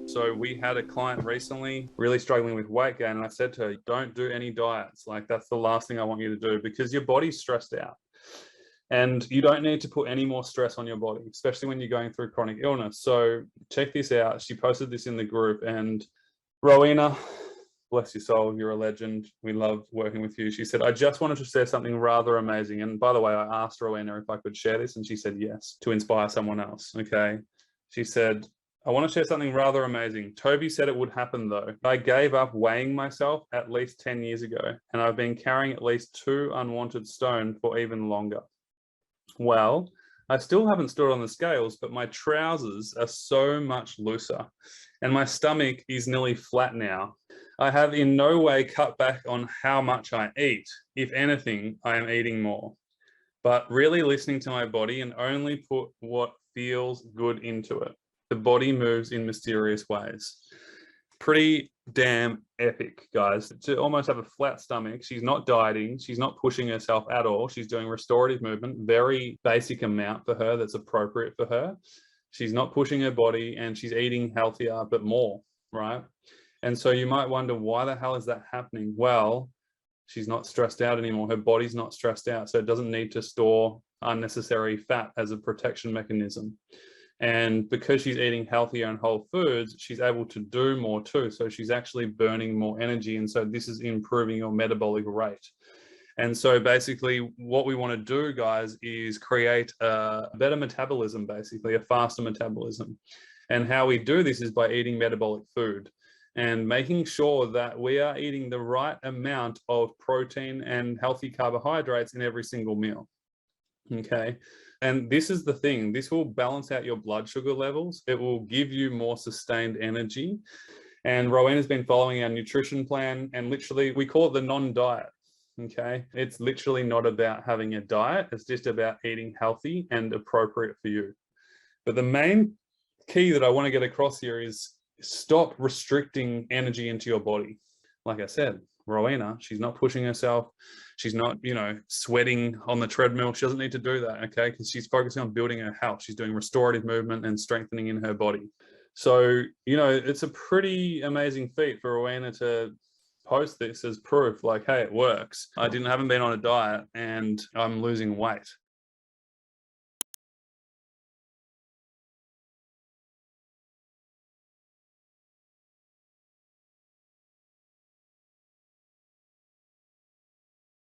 So we had a client recently really struggling with weight gain, and I said to her, don't do any diets. Like, that's the last thing I want you to do, because your body's stressed out. And you don't need to put any more stress on your body, especially when you're going through chronic illness. So check this out. She posted this in the group, and Rowena, bless your soul, you're a legend. We love working with you. She said, I just wanted to share something rather amazing. And by the way, I asked Rowena if I could share this, and she said yes, to inspire someone else. Okay. She said, I want to share something rather amazing. Toby said it would happen though. I gave up weighing myself at least 10 years ago, and I've been carrying at least 2 unwanted stone for even longer. Well, I still haven't stood on the scales, but my trousers are so much looser and my stomach is nearly flat now. I have in no way cut back on how much I eat. If anything, I am eating more, but really listening to my body and only put what feels good into it. The body moves in mysterious ways. Pretty damn epic, guys. To almost have a flat stomach. She's not dieting. She's not pushing herself at all. She's doing restorative movement, very basic amount for her that's appropriate for her. She's not pushing her body, and she's eating healthier, but more, right? And so you might wonder, why the hell is that happening? Well, she's not stressed out anymore. Her body's not stressed out, so it doesn't need to store unnecessary fat as a protection mechanism. And because she's eating healthier and whole foods, she's able to do more too. So she's actually burning more energy. And so this is improving your metabolic rate. And so basically what we want to do, guys, is create a better metabolism, basically a faster metabolism. And how we do this is by eating metabolic food and making sure that we are eating the right amount of protein and healthy carbohydrates in every single meal. Okay. And this is the thing, this will balance out your blood sugar levels. It will give you more sustained energy. And Rowena's been following our nutrition plan, and literally we call it the non-diet. Okay. It's literally not about having a diet. It's just about eating healthy and appropriate for you. But the main key that I want to get across here is stop restricting energy into your body. Like I said, Rowena, she's not pushing herself. She's not, sweating on the treadmill. She doesn't need to do that, okay? Because she's focusing on building her health. She's doing restorative movement and strengthening in her body. So, it's a pretty amazing feat for Rowena to post this as proof, like, hey, it works. I haven't been on a diet and I'm losing weight.